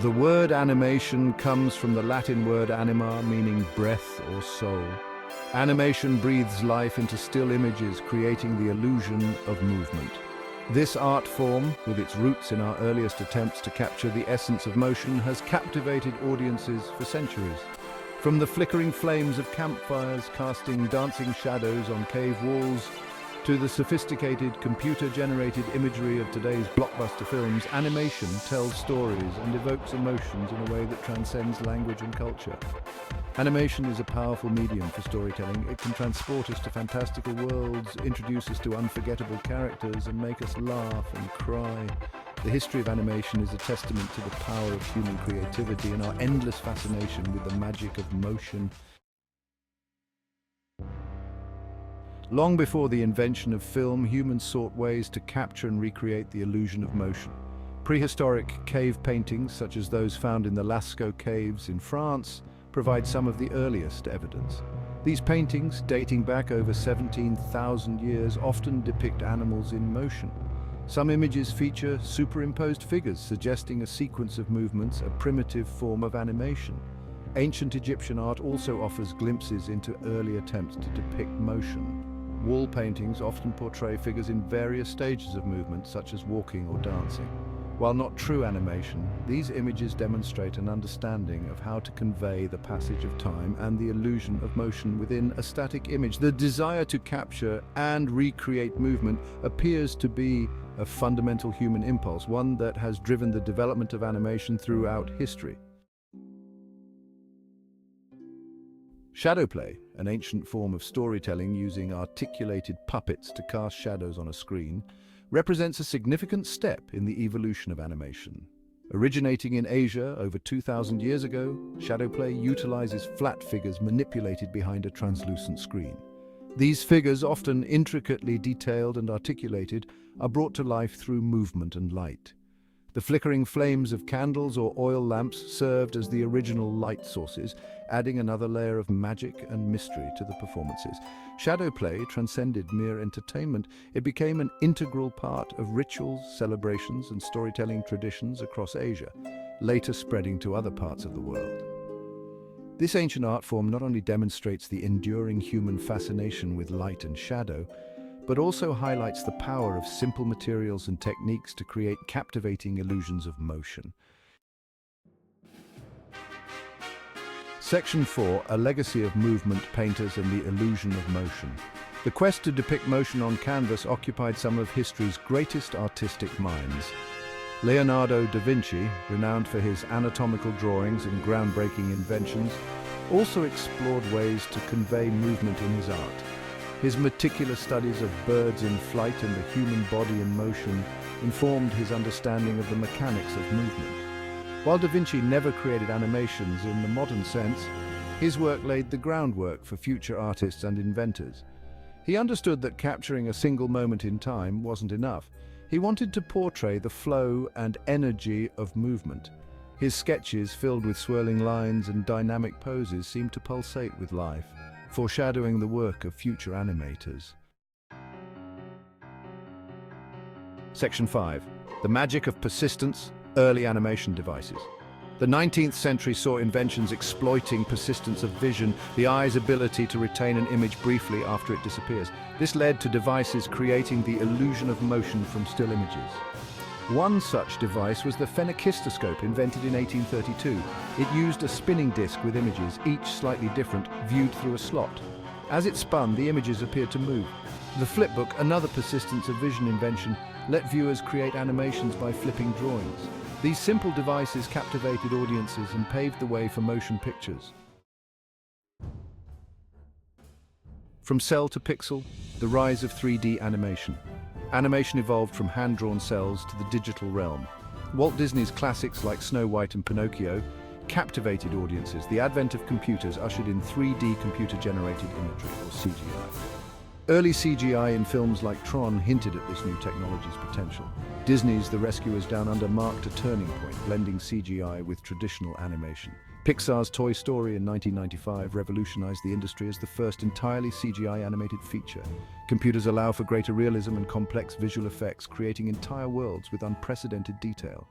The word animation comes from the Latin word anima, meaning breath or soul. Animation breathes life into still images, creating the illusion of movement. This art form, with its roots in our earliest attempts to capture the essence of motion, has captivated audiences for centuries. From the flickering flames of campfires casting dancing shadows on cave walls, to the sophisticated computer-generated imagery of today's blockbuster films, animation tells stories and evokes emotions in a way that transcends language and culture. Animation is a powerful medium for storytelling. It can transport us to fantastical worlds, introduce us to unforgettable characters, and make us laugh and cry. The history of animation is a testament to the power of human creativity and our endless fascination with the magic of motion. Long before the invention of film, humans sought ways to capture and recreate the illusion of motion. Prehistoric cave paintings, such as those found in the Lascaux caves in France, provide some of the earliest evidence. These paintings, dating back over 17,000 years, often depict animals in motion. Some images feature superimposed figures, suggesting a sequence of movements, a primitive form of animation. Ancient Egyptian art also offers glimpses into early attempts to depict motion. Wall paintings often portray figures in various stages of movement, such as walking or dancing. While not true animation, these images demonstrate an understanding of how to convey the passage of time and the illusion of motion within a static image. The desire to capture and recreate movement appears to be a fundamental human impulse, one that has driven the development of animation throughout history. Shadow play, an ancient form of storytelling using articulated puppets to cast shadows on a screen, represents a significant step in the evolution of animation. Originating in Asia over 2,000 years ago, shadow play utilizes flat figures manipulated behind a translucent screen. These figures, often intricately detailed and articulated, are brought to life through movement and light. The flickering flames of candles or oil lamps served as the original light sources, adding another layer of magic and mystery to the performances. Shadow play transcended mere entertainment. It became an integral part of rituals, celebrations, and storytelling traditions across Asia, later spreading to other parts of the world. This ancient art form not only demonstrates the enduring human fascination with light and shadow, but also highlights the power of simple materials and techniques to create captivating illusions of motion. Section 4, A Legacy of Movement Painters and the Illusion of Motion. The quest to depict motion on canvas occupied some of history's greatest artistic minds. Leonardo da Vinci, renowned for his anatomical drawings and groundbreaking inventions, also explored ways to convey movement in his art. His meticulous studies of birds in flight and the human body in motion informed his understanding of the mechanics of movement. While Da Vinci never created animations in the modern sense, his work laid the groundwork for future artists and inventors. He understood that capturing a single moment in time wasn't enough. He wanted to portray the flow and energy of movement. His sketches, filled with swirling lines and dynamic poses, seemed to pulsate with life, foreshadowing the work of future animators. Section 5. The Magic of Persistence, Early Animation Devices. The 19th century saw inventions exploiting persistence of vision, the eye's ability to retain an image briefly after it disappears. This led to devices creating the illusion of motion from still images. One such device was the phenakistoscope, invented in 1832. It used a spinning disc with images, each slightly different, viewed through a slot. As it spun, the images appeared to move. The flipbook, another persistence of vision invention, let viewers create animations by flipping drawings. These simple devices captivated audiences and paved the way for motion pictures. From cell to pixel, the rise of 3D animation. Animation evolved from hand-drawn cells to the digital realm. Walt Disney's classics like Snow White and Pinocchio captivated audiences. The advent of computers ushered in 3D computer-generated imagery, or CGI. Early CGI in films like Tron hinted at this new technology's potential. Disney's The Rescuers Down Under marked a turning point, blending CGI with traditional animation. Pixar's Toy Story in 1995 revolutionized the industry as the first entirely CGI animated feature. Computers allow for greater realism and complex visual effects, creating entire worlds with unprecedented detail.